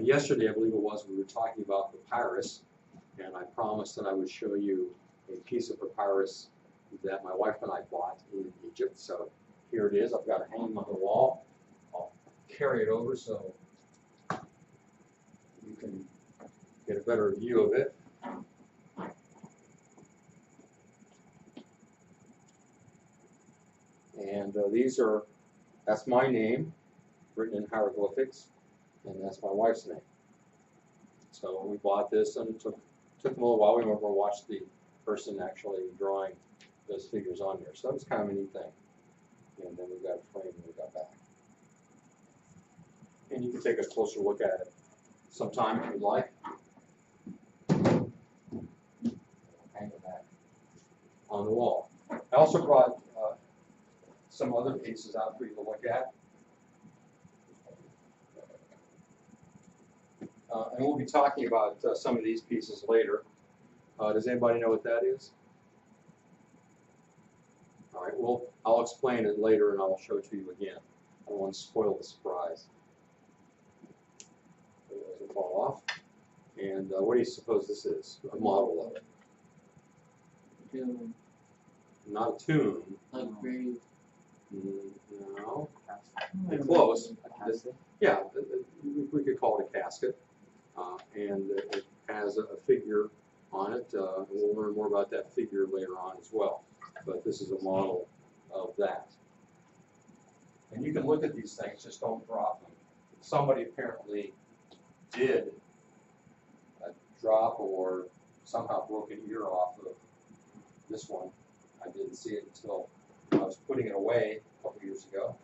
Yesterday, I believe it was, we were talking about papyrus, and I promised that I would show you a piece of papyrus that my wife and I bought in Egypt. So here it is. I've got it hanging on the wall. I'll carry it over so you can get a better view of it. And that's my name, written in hieroglyphics, and that's my wife's name. So we bought this, and it took a little while. We went over and watched the person actually drawing those figures on there. So that was kind of a neat thing. And then we got it framed when we got back. And you can take a closer look at it sometime if you'd like. Hang it back on the wall. I also brought some other pieces out for you to look at. And we'll be talking about some of these pieces later. Does anybody know what that is? All right, well, I'll explain it later and I'll show it to you again. I don't want to spoil the surprise. It doesn't fall off. And what do you suppose this is? A model of it. Tomb. Not a tomb. A grave. No. Close. Yeah, we could call it a casket. And it has a figure on it. And we'll learn more about that figure later on as well. But this is a model of that. And you can look at these things, just don't drop them. Somebody apparently did drop or somehow broke an ear off of this one. I didn't see it until I was putting it away a couple years ago.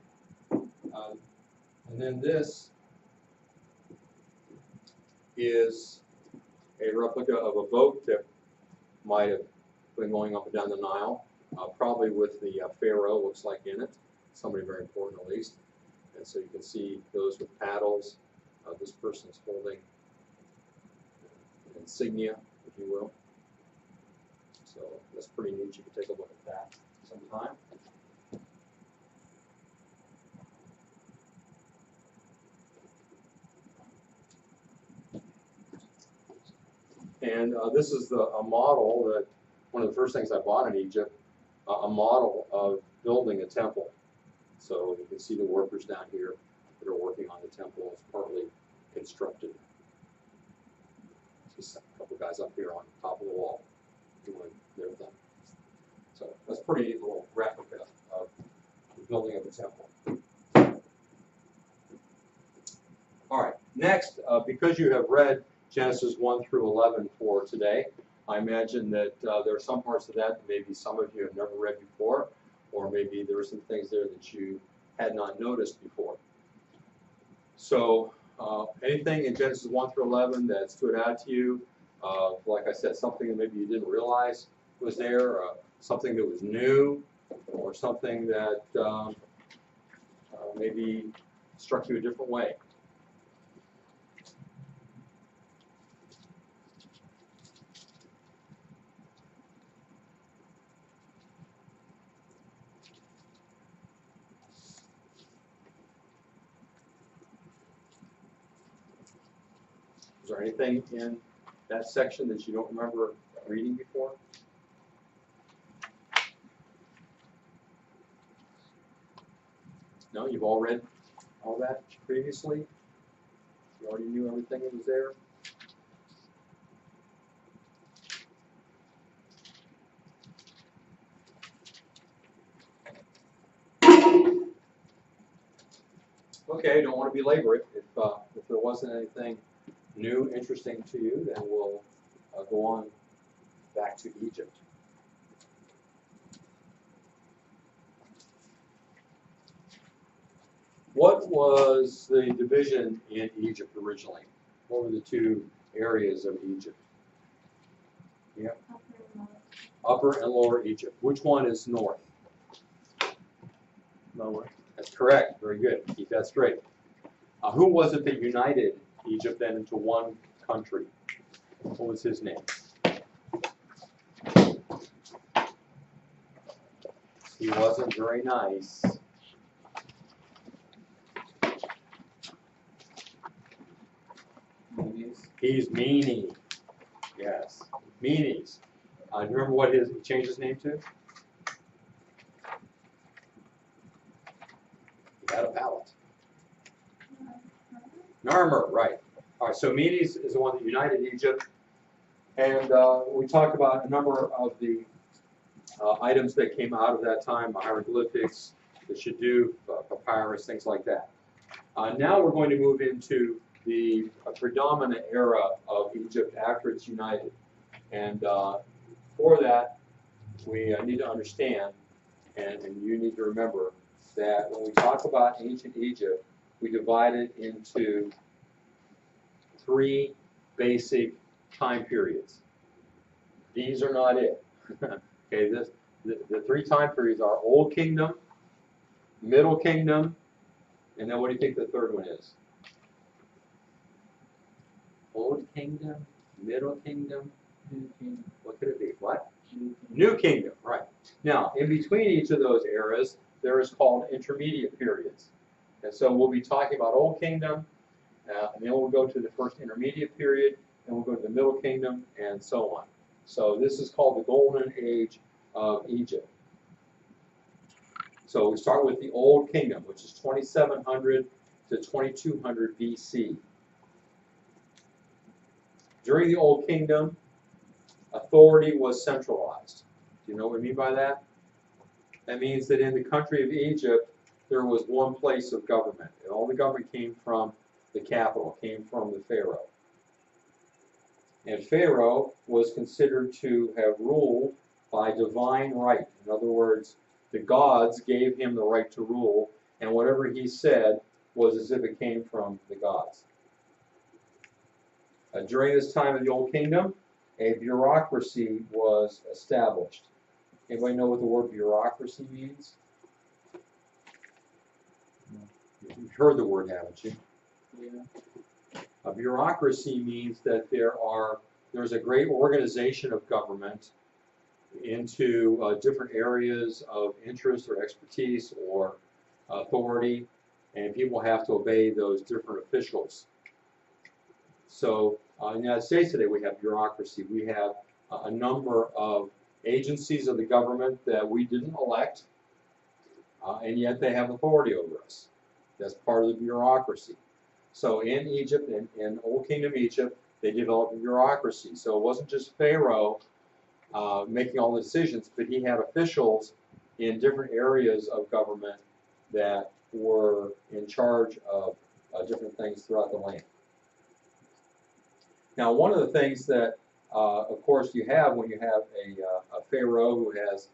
And then this is a replica of a boat that might have been going up and down the Nile, probably with the pharaoh, looks like, in it. Somebody very important, at least. And so you can see those with paddles. This person's holding an insignia, if you will. So that's pretty neat. You can take a look at that sometime. And this is a model that, one of the first things I bought in Egypt, a model of building a temple. So you can see the workers down here that are working on the temple. It's partly constructed. Just a couple guys up here on top of the wall doing their thing. So that's a pretty neat little replica of the building of the temple. All right, next, because you have read Genesis 1 through 11 for today, I imagine that there are some parts of that maybe some of you have never read before, or maybe there are some things there that you had not noticed before. So anything in Genesis 1 through 11 that stood out to you, like I said, something that maybe you didn't realize was there, something that was new, or something that maybe struck you a different way? Is there anything in that section that you don't remember reading before? No, you've all read all that previously? You already knew everything that was there? Okay, don't want to belabor it. If there wasn't anything new, interesting to you, then we'll go on back to Egypt. What was the division in Egypt originally? What were the two areas of Egypt? Yeah. Upper and Lower Egypt. Which one is north? Lower. That's correct. Very good. Keep that straight. Who was it that united Egypt then into one country? What was his name? He wasn't very nice. He's Meanie. Yes, Meanies. Do you remember what he changed his name to? He had a palate. Narmer, right. All right, so Medes is the one that united Egypt. And we talked about a number of the items that came out of that time, hieroglyphics, the Shadoof, papyrus, things like that. Now we're going to move into the predominant era of Egypt after it's united. And for that, we need to understand, and you need to remember, that when we talk about ancient Egypt, we divide it into three basic time periods. These are not it. Okay, the three time periods are Old Kingdom, Middle Kingdom, and then what do you think the third one is? Old Kingdom, Middle Kingdom, New Kingdom. what could it be? What? New Kingdom. New Kingdom, right. Now, in between each of those eras, there is called intermediate periods. And so we'll be talking about Old Kingdom, and then we'll go to the first intermediate period, and we'll go to the Middle Kingdom, and so on. So this is called the Golden Age of Egypt. So we start with the Old Kingdom, which is 2700 to 2200 BC. During the Old Kingdom, authority was centralized. Do you know what I mean by that? That means that in the country of Egypt, there was one place of government. And all the government came from the capital, came from the Pharaoh. And Pharaoh was considered to have ruled by divine right. In other words, the gods gave him the right to rule, and whatever he said was as if it came from the gods. During this time of the Old Kingdom, a bureaucracy was established. Anybody know what the word bureaucracy means? You've heard the word, haven't you? Yeah. A bureaucracy means that there's a great organization of government into different areas of interest or expertise or authority, and people have to obey those different officials. So in the United States today, we have bureaucracy. We have a number of agencies of the government that we didn't elect, and yet they have authority over us. That's part of the bureaucracy. So in Egypt, in Old Kingdom Egypt, they developed a bureaucracy. So it wasn't just Pharaoh making all the decisions, but he had officials in different areas of government that were in charge of different things throughout the land. Now, one of the things that, of course, you have when you have a Pharaoh who has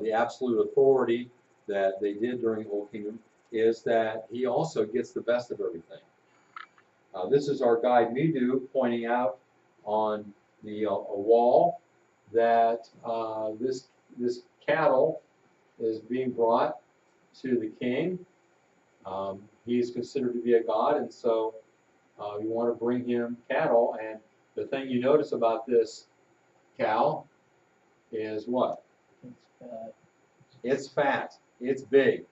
the absolute authority that they did during the Old Kingdom is that he also gets the best of everything. This is our guide Medu pointing out on the a wall that this cattle is being brought to the king. He's considered to be a god, and so you want to bring him cattle. And the thing you notice about this cow is what? It's fat. It's fat. It's big.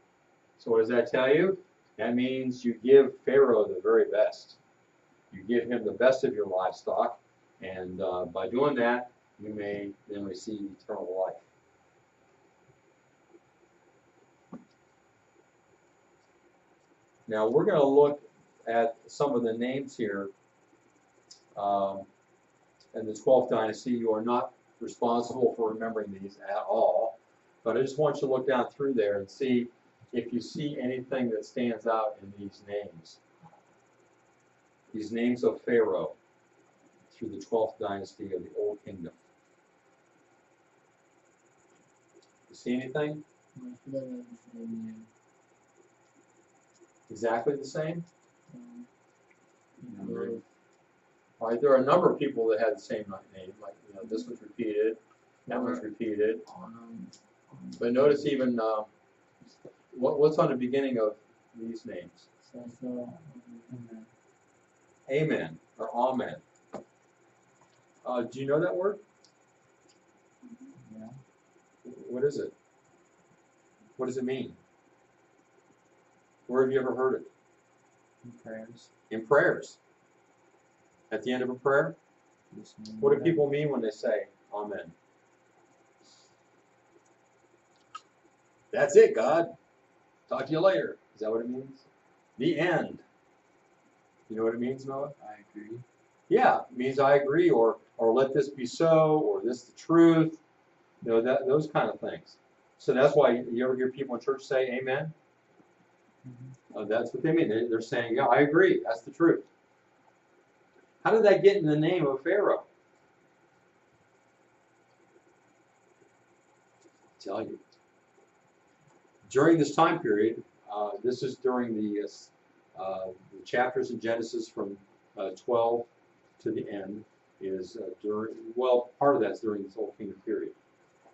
So what does that tell you? That means you give Pharaoh the very best. You give him the best of your livestock, and by doing that, you may then receive eternal life. Now we're going to look at some of the names here in the 12th dynasty. You are not responsible for remembering these at all, but I just want you to look down through there and see if you see anything that stands out in these names. These names of Pharaoh through the 12th dynasty of the Old Kingdom. You see anything? Exactly the same? All right, there are a number of people that had the same name, like this was repeated, that was repeated. But notice even what's on the beginning of these names? Amen or Amen. Do you know that word? Yeah. What is it? What does it mean? Where have you ever heard it? In prayers. In prayers. At the end of a prayer? What do people mean when they say amen? That's it, God. Talk to you later. Is that what it means? The end. You know what it means, Noah? I agree. Yeah, it means I agree, or let this be so, or this is the truth. You know, that those kind of things. So that's why you ever hear people in church say amen? That's what they mean. They're saying, yeah, I agree. That's the truth. How did that get in the name of Pharaoh? I'll tell you. During this time period, this is during the chapters in Genesis from 12 to the end, is during, well, part of that's during this Old Kingdom period.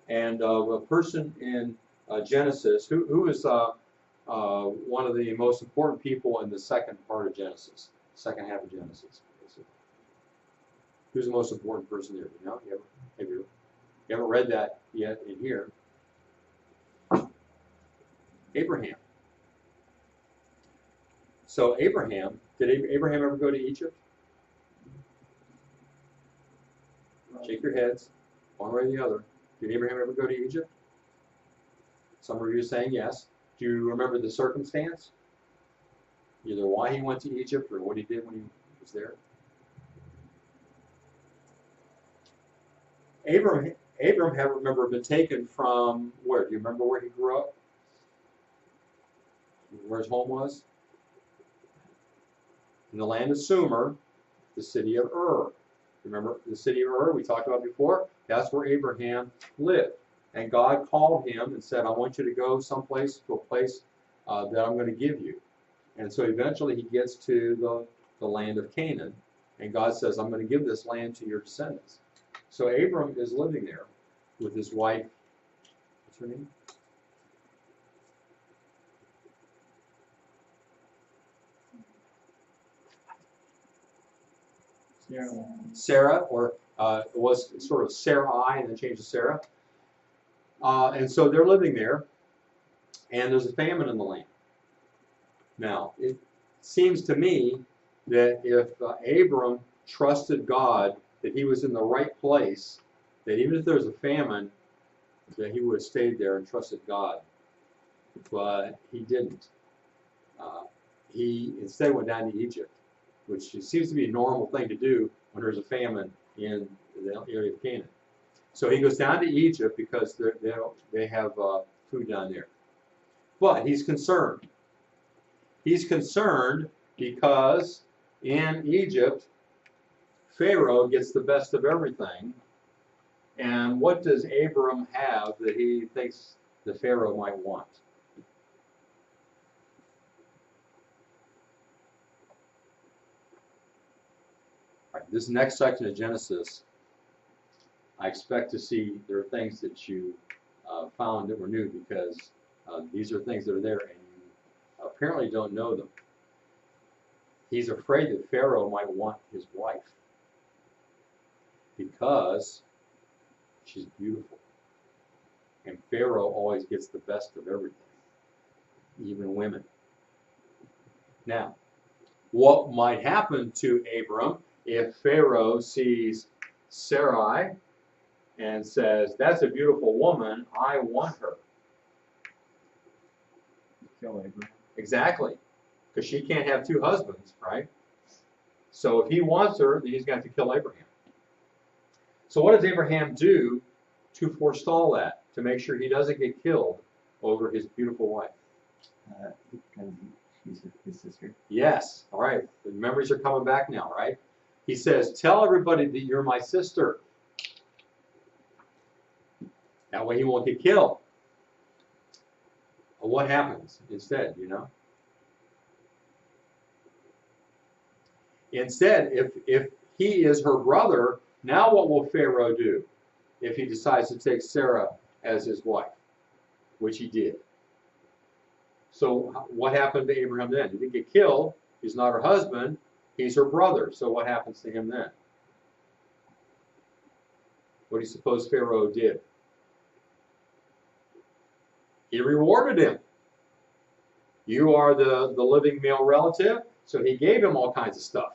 And a person in Genesis, who is one of the most important people in the second part of Genesis, second half of Genesis. Who's the most important person there? You know, you haven't read that yet in here. Abraham. So Abraham, did Abraham ever go to Egypt? Shake your heads, one way or the other. Did Abraham ever go to Egypt? Some of you are saying yes. Do you remember the circumstance? Either why he went to Egypt or what he did when he was there? Abram had, remember, been taken from where? Do you remember where he grew up? Where his home was? In the land of Sumer, the city of Ur. Remember the city of Ur we talked about before? That's where Abraham lived. And God called him and said, I want you to go someplace, to a place that I'm going to give you. And so eventually he gets to the land of Canaan. And God says, I'm going to give this land to your descendants. So Abram is living there with his wife. What's her name? Sarah, or it was sort of Sarai and then changed to Sarah. And so they're living there, and there's a famine in the land. Now, it seems to me that if Abram trusted God, that he was in the right place, that even if there was a famine, that he would have stayed there and trusted God. But he didn't. He instead went down to Egypt, which seems to be a normal thing to do when there's a famine in the area of Canaan. So he goes down to Egypt because they have food down there. But he's concerned. He's concerned because in Egypt, Pharaoh gets the best of everything. And what does Abram have that he thinks the Pharaoh might want? Right, this next section of Genesis, I expect to see there are things that you found that were new because these are things that are there and you apparently don't know them. He's afraid that Pharaoh might want his wife because she's beautiful. And Pharaoh always gets the best of everything, even women. Now, what might happen to Abram if Pharaoh sees Sarai and says, that's a beautiful woman, I want her? Kill Abraham. Exactly, because she can't have two husbands, right? So if he wants her, then he's going to kill Abraham. So what does Abraham do to forestall that, to make sure he doesn't get killed over his beautiful wife? Because she's his sister. Yes, all right, the memories are coming back now, right? He says, tell everybody that you're my sister. That way he won't get killed. Well, what happens instead, you know? Instead, if he is her brother, now what will Pharaoh do if he decides to take Sarah as his wife, which he did? So what happened to Abraham then? He didn't get killed. He's not her husband. He's her brother. So what happens to him then? What do you suppose Pharaoh did? He rewarded him. You are the living male relative, so he gave him all kinds of stuff.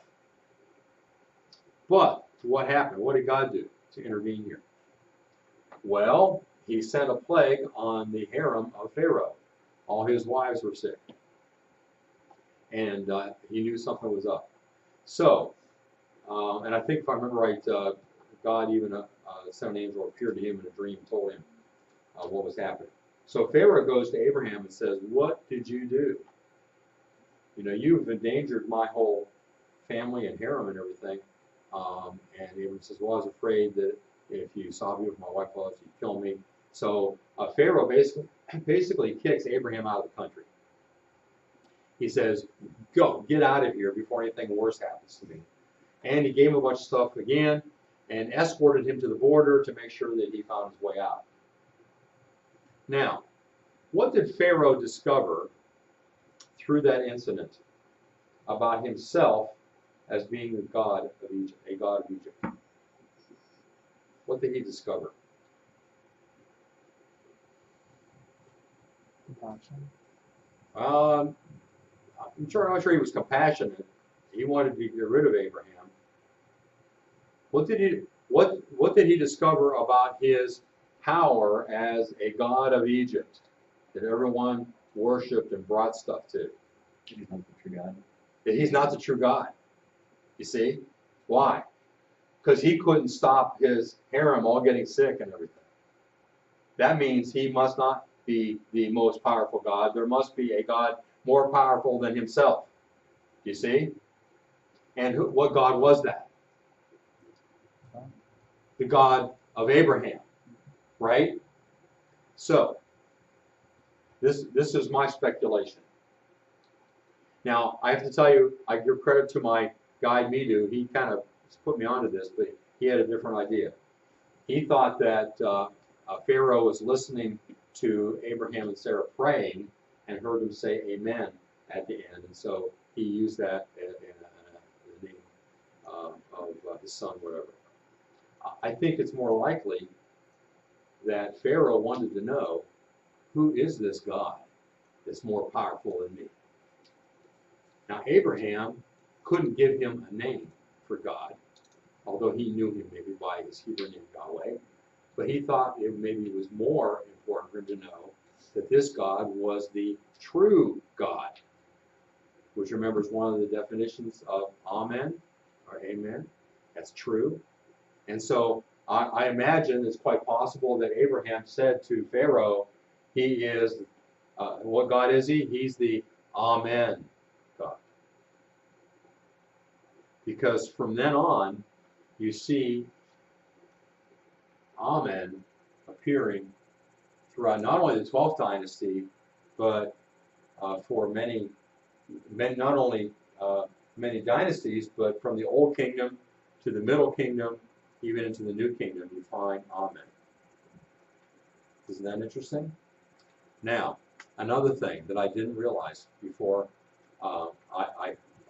But what happened? What did God do to intervene here? Well, he sent a plague on the harem of Pharaoh. All his wives were sick. And he knew something was up. So, and I think if I remember right, God even sent an angel, appeared to him in a dream, told him what was happening. So Pharaoh goes to Abraham and says, "What did you do? You know, you've endangered my whole family and harem and everything." And Abraham says, "Well, I was afraid that if you saw me with my wife, you'd kill me." So Pharaoh basically kicks Abraham out of the country. He says, "Go, get out of here before anything worse happens to me." And he gave him a bunch of stuff again and escorted him to the border to make sure that he found his way out. Now, what did Pharaoh discover through that incident about himself as being the god of Egypt, a god of Egypt? What did he discover? Compassion. I'm not sure he was compassionate. He wanted to get rid of Abraham. What did he discover about his power as a god of Egypt that everyone worshipped and brought stuff to? He's not the true God. That he's not the true God. You see? Why? Because he couldn't stop his harem all getting sick and everything. That means he must not be the most powerful God. There must be a God more powerful than himself. You see? And what God was that? The God of Abraham, right? So, this is my speculation. Now, I have to tell you, I give credit to my guide Midu. He kind of put me onto this, but he had a different idea. He thought that Pharaoh was listening to Abraham and Sarah praying and heard them say amen at the end, and so he used that in the name of his son, whatever. I think it's more likely that Pharaoh wanted to know, who is this God that's more powerful than me? Now, Abraham couldn't give him a name for God, although he knew him maybe by his Hebrew name Yahweh. But he thought maybe it was more important for him to know that this God was the true God, which remember is one of the definitions of Amen or Amen. That's true. And so I imagine it's quite possible that Abraham said to Pharaoh, he is, what God is he? He's the Amen God. Because from then on, you see Amen appearing throughout not only the 12th dynasty, but for many, not only many dynasties, but from the Old Kingdom to the Middle Kingdom, even into the New Kingdom, you find Amen. Isn't that interesting? Now, another thing that I didn't realize before I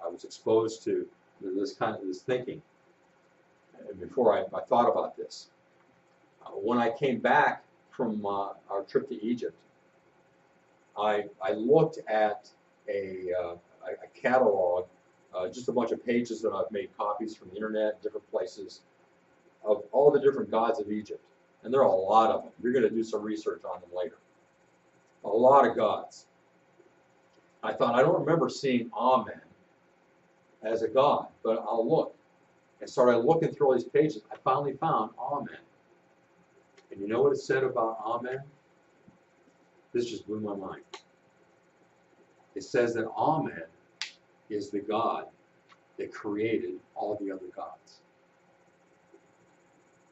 was exposed to this thinking, and before I thought about this. When I came back from our trip to Egypt, I looked at a catalog, just a bunch of pages that I've made copies from the internet, different places, of all the different gods of Egypt. And there are a lot of them. You're going to do some research on them later. A lot of gods. I thought, I don't remember seeing Amen as a god, but I'll look. And started looking through all these pages. I finally found Amen. And you know what it said about Amen? This just blew my mind. It says that Amen is the God that created all the other gods.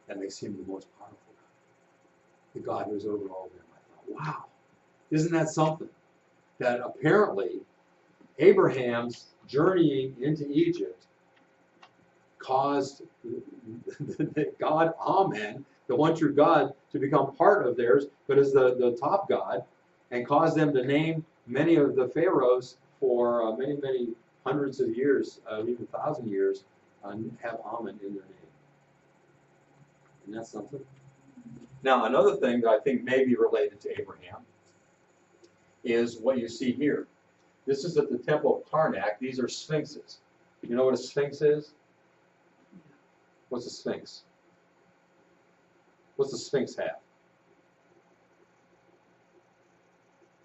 That makes him the most powerful God. The God who's over all of them. I thought, wow, isn't that something? That apparently Abraham's journeying into Egypt caused the God Amen, the one true God, to become part of theirs, but as the top God, and caused them to name many of the pharaohs for many, many hundreds of years, even 1,000 years, have Amen in their name. Isn't that something? Now, another thing that I think may be related to Abraham is what you see here. This is at the Temple of Karnak. These are sphinxes. You know what a sphinx is? What's the Sphinx? What's the Sphinx have?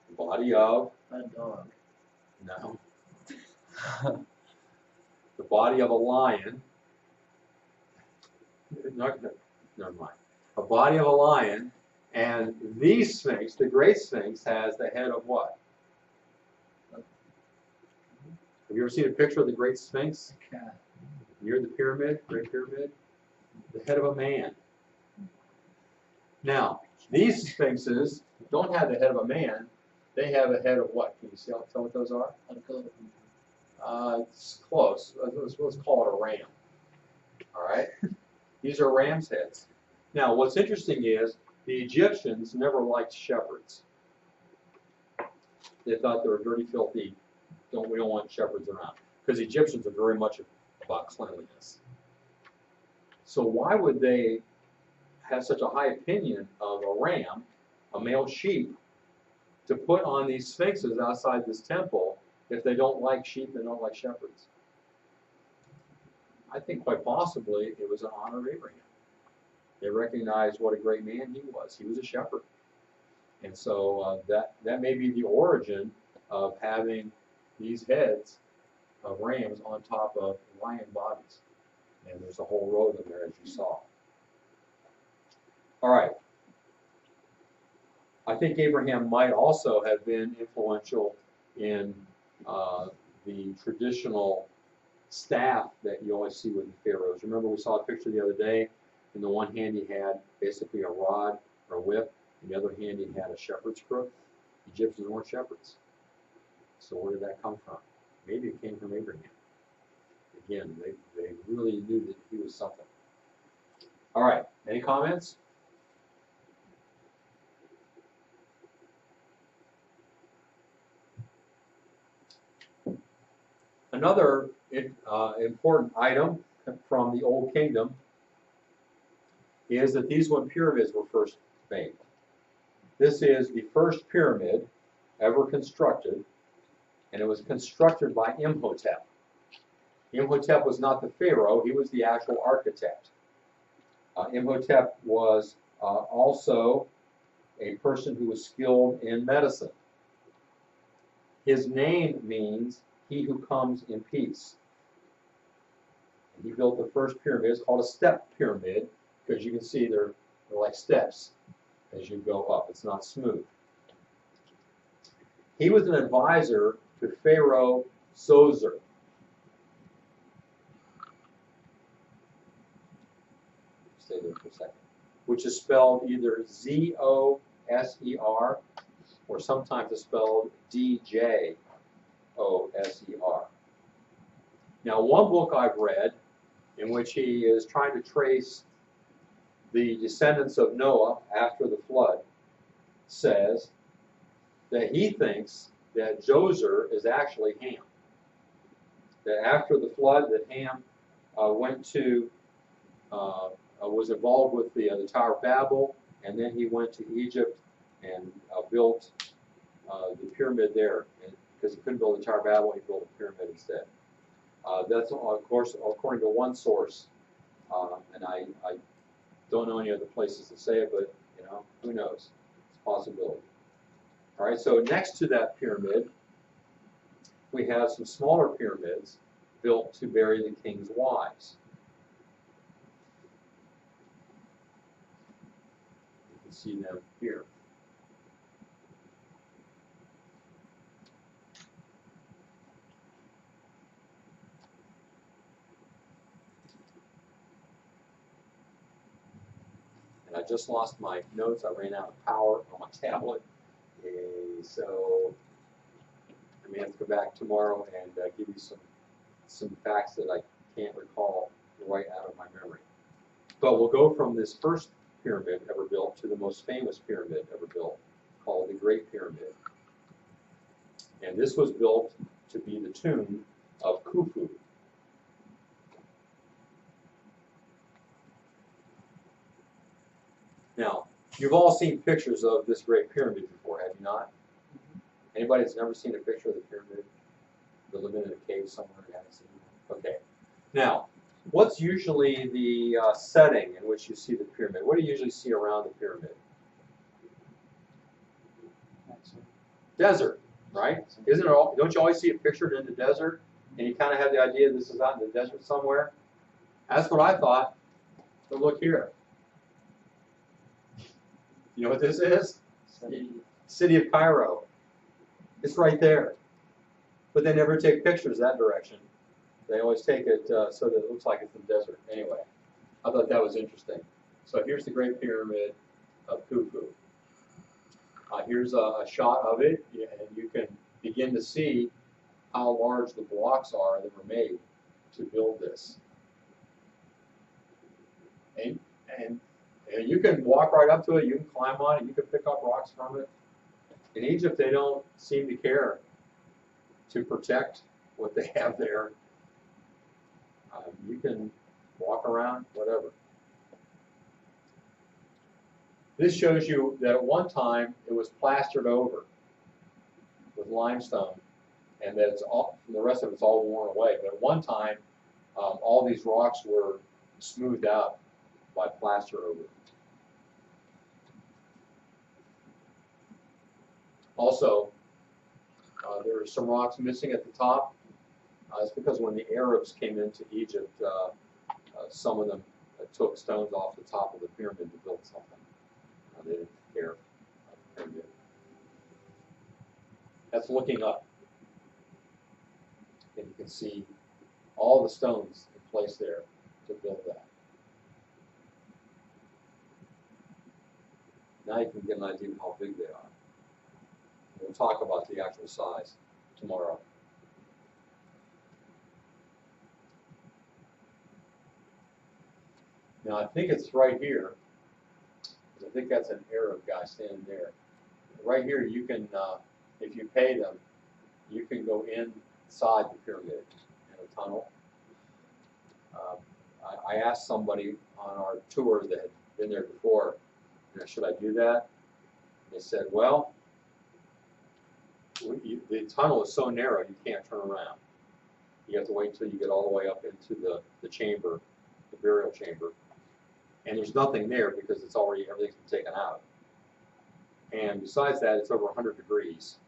The body of? A dog. No. The body of a lion. No, never mind. A body of a lion, and the Sphinx, the Great Sphinx, has the head of what? Have you ever seen a picture of the Great Sphinx A cat. near the pyramid, Great Pyramid? The head of a man. Now, these sphinxes don't have the head of a man. They have a head of what? Can you tell what those are? A goat. It's close. Let's call it a ram. All right? These are ram's heads. Now, what's interesting is the Egyptians never liked shepherds. They thought they were dirty, filthy. We don't want shepherds around. Because the Egyptians are very much about cleanliness. So why would they have such a high opinion of a ram, a male sheep, to put on these sphinxes outside this temple if they don't like sheep and don't like shepherds? I think quite possibly it was in honor of Abraham. They recognized what a great man he was. He was a shepherd. And so that may be the origin of having these heads of rams on top of lion bodies. And there's a whole row of them there, as you saw. All right. I think Abraham might also have been influential in the traditional staff that you always see with the pharaohs. Remember, we saw a picture the other day. In the one hand, he had basically a rod or a whip. In the other hand, he had a shepherd's crook. Egyptians weren't shepherds. So where did that come from? Maybe it came from Abraham. Again, they really knew that he was something. All right, any comments? Another important item from the Old Kingdom is that these pyramids were first made. This is the first pyramid ever constructed, and it was constructed by Imhotep. Imhotep was not the pharaoh, he was the actual architect. Imhotep was also a person who was skilled in medicine. His name means he who comes in peace. And he built the first pyramid. It's called a step pyramid because you can see they're like steps as you go up. It's not smooth. He was an advisor to Pharaoh Zoser. Stay there for a second. Which is spelled either Z-O-S-E-R or sometimes it's spelled D-J-O-S-E-R. Now, one book I've read in which he is trying to trace the descendants of Noah after the flood says that he thinks that Djoser is actually Ham. That after the flood, that Ham was involved with the Tower of Babel, and then he went to Egypt and built the pyramid there. And because he couldn't build the Tower of Babel, he built a pyramid instead. That's, of course, according to one source, and I don't know any other places to say it, but who knows? It's a possibility. All right, so next to that pyramid, we have some smaller pyramids built to bury the king's wives. You can see them here. And I just lost my notes. I ran out of power on my tablet. So I may have to go back tomorrow and give you some facts that I can't recall right out of my memory. But we'll go from this first pyramid ever built to the most famous pyramid ever built, called the Great Pyramid. And this was built to be the tomb of Khufu. Now, you've all seen pictures of this Great Pyramid before, have you not? Anybody that's never seen a picture of the pyramid? They're living in a cave somewhere and haven't seen it? Okay. Now, What's usually the setting in which you see the pyramid? What do you usually see around the pyramid? Desert, right? Isn't it all? Don't you always see it pictured in the desert, and you kind of have the idea this is out in the desert somewhere? That's what I thought. But look here. You know what this is? City of Cairo. It's right there. But they never take pictures that direction. They always take it so that it looks like it's in the desert. Anyway, I thought that was interesting. So here's the Great Pyramid of Khufu. Here's a shot of it, and you can begin to see how large the blocks are that were made to build this. And you can walk right up to it, you can climb on it, you can pick up rocks from it. In Egypt, they don't seem to care to protect what they have there. You can walk around, whatever. This shows you that at one time it was plastered over with limestone, and that it's all, the rest of it's all worn away. But at one time, all these rocks were smoothed out by plaster over. Also, there are some rocks missing at the top. It's because when the Arabs came into Egypt, some of them took stones off the top of the pyramid to build something. They didn't care about the pyramid. That's looking up. And you can see all the stones in place there to build that. Now you can get an idea of how big they are. We'll talk about the actual size tomorrow. Now I think it's right here. I think that's an Arab guy standing there. Right here, you can, if you pay them, you can go inside the pyramid in a tunnel. I asked somebody on our tour that had been there before, should I do that? They said, well, the tunnel is so narrow you can't turn around. You have to wait until you get all the way up into the chamber, the burial chamber. And there's nothing there because it's already, everything's been taken out. And besides that, it's over 100 degrees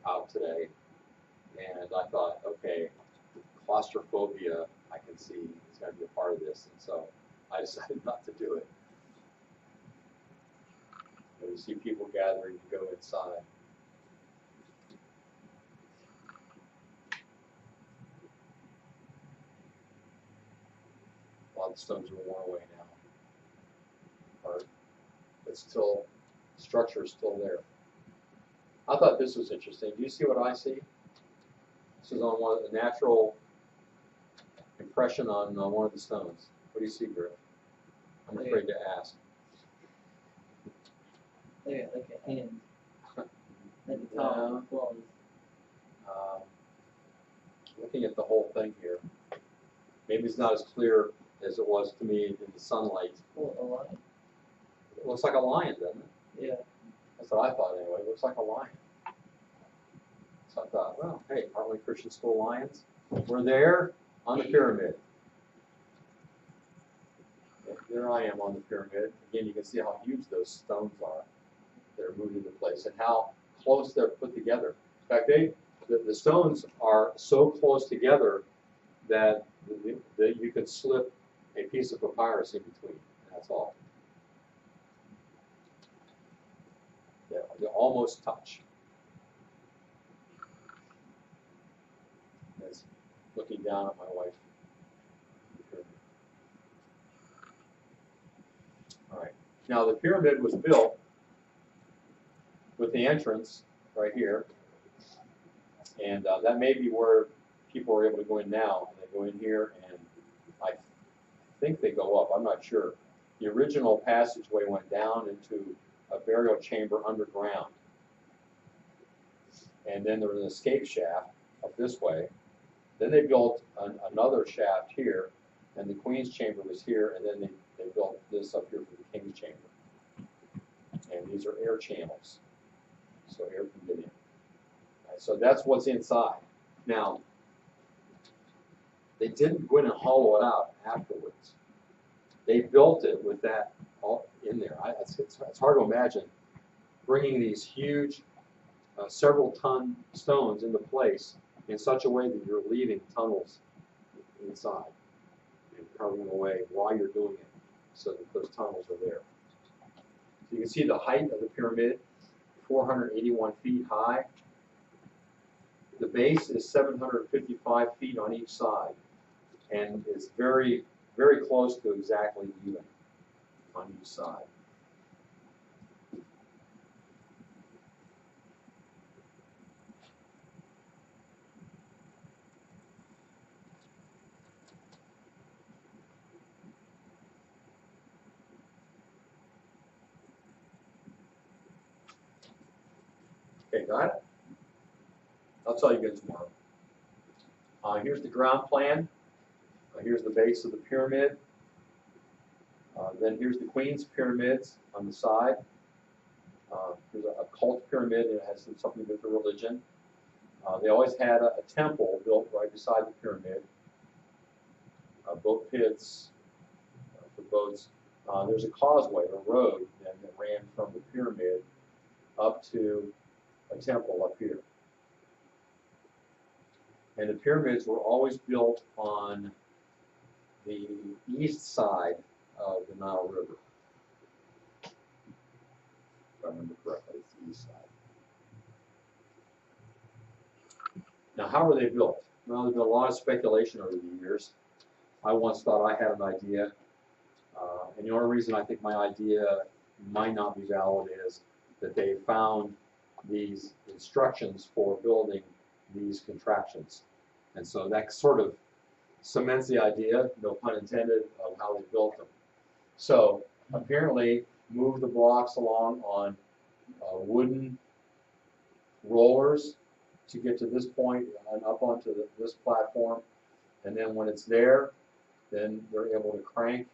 out today. And I thought, okay, claustrophobia, I can see it's going to be a part of this. And so I decided not to do it. And you see people gathering to go inside. A lot of the stones are worn away now. But still, the structure is still there. I thought this was interesting. Do you see what I see? This is on one of the natural impression on one of the stones. What do you see, Griff? I'm afraid to ask. Like a hand. At the top. Looking at the whole thing here, maybe it's not as clear as it was to me in the sunlight. Well, a lion. It looks like a lion, doesn't it? Yeah. That's what I thought anyway. It looks like a lion. So I thought, well, hey, aren't we Christian School Lions? We're there on the pyramid. And there I am on the pyramid. Again, you can see how huge those stones are that are moved into place and how close they're put together. In fact, the stones are so close together that you could slip a piece of papyrus in between. That's all. They almost touch. As looking down at my wife. All right. Now the pyramid was built with the entrance right here, and that may be where people are able to go in now. And they go in here, and I think they go up. I'm not sure. The original passageway went down into a burial chamber underground. And then there was an escape shaft up this way. Then they built another shaft here, and the Queen's chamber was here, and then they built this up here for the King's chamber. And these are air channels, so air can get in. Right, so that's what's inside. Now, They didn't go in and hollow it out afterwards. They built it with that all in there. It's hard to imagine bringing these huge, several ton stones into place in such a way that you're leaving tunnels inside and carving away while you're doing it so that those tunnels are there. So you can see the height of the pyramid, 481 feet high. The base is 755 feet on each side and is very, very close to exactly even on each side. Okay, got it? I'll tell you again tomorrow. Here's the ground plan. Here's the base of the pyramid. Then here's the Queen's pyramids on the side. Here's a cult pyramid, and it has something to do with the religion. They always had a temple built right beside the pyramid. Boat pits for boats. There's a causeway, a road, then that ran from the pyramid up to a temple up here. And the pyramids were always built on the east side of the Nile River. If I remember correctly, it's the east side. Now, how were they built? Well, there's been a lot of speculation over the years. I once thought I had an idea, and the only reason I think my idea might not be valid is that they found these instructions for building these contraptions. And so that sort of cements the idea, no pun intended, of how they built them. So apparently move the blocks along on wooden rollers to get to this point and up onto this platform. And then when it's there, then they're able to crank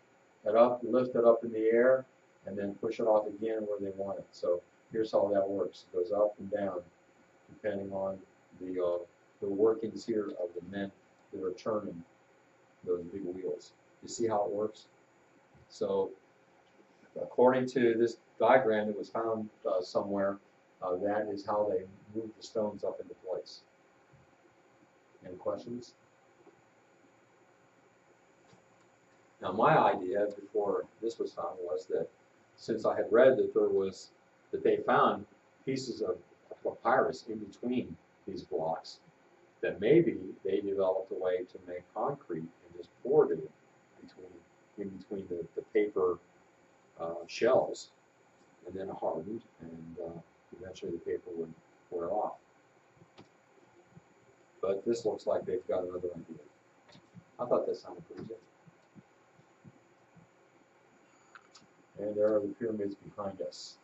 it up, lift it up in the air, and then push it off again where they want it. So here's how that works. It goes up and down depending on the workings here of the men that are turning those big wheels. You see how it works? So according to this diagram that was found somewhere, that is how they move the stones up into place. Any questions? Now my idea before this was found was that since I had read that they found pieces of papyrus in between these blocks, that maybe they developed a way to make concrete and just poured it in between the paper shells, and then it hardened, and eventually the paper would wear off. But this looks like they've got another idea. I thought that sounded pretty good. And there are the pyramids behind us.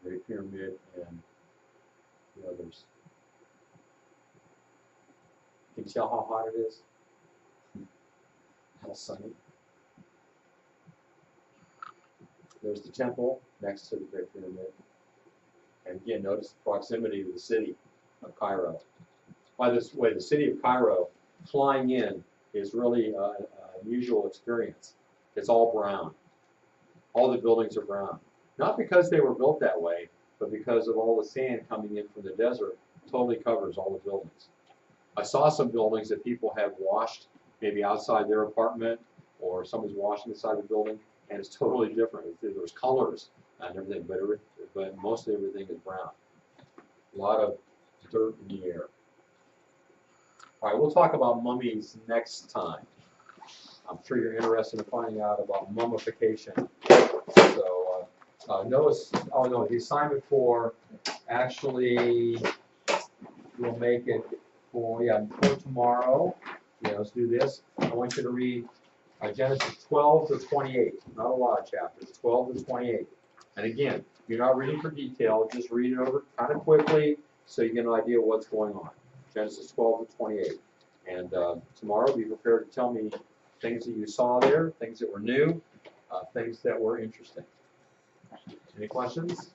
The Great Pyramid and the others. Can you tell how hot it is? How sunny. There's the temple next to the Great Pyramid. And again, notice the proximity to the city of Cairo. By this way, the city of Cairo, flying in, is really an unusual experience. It's all brown. All the buildings are brown. Not because they were built that way, but because of all the sand coming in from the desert totally covers all the buildings. I saw some buildings that people have washed maybe outside their apartment, or someone's washing inside the building, and it's totally different. There's colors and everything, but mostly everything is brown. A lot of dirt in the air. All right, we'll talk about mummies next time. I'm sure you're interested in finding out about mummification. So notice, oh no, the assignment for actually, we'll make it for tomorrow. Yeah, let's do this. I want you to read Genesis 12 to 28. Not a lot of chapters, 12 to 28. And again, you're not reading for detail, just read it over kind of quickly so you get an idea of what's going on. Genesis 12 to 28. And tomorrow be prepared to tell me things that you saw there, things that were new, things that were interesting. Any questions?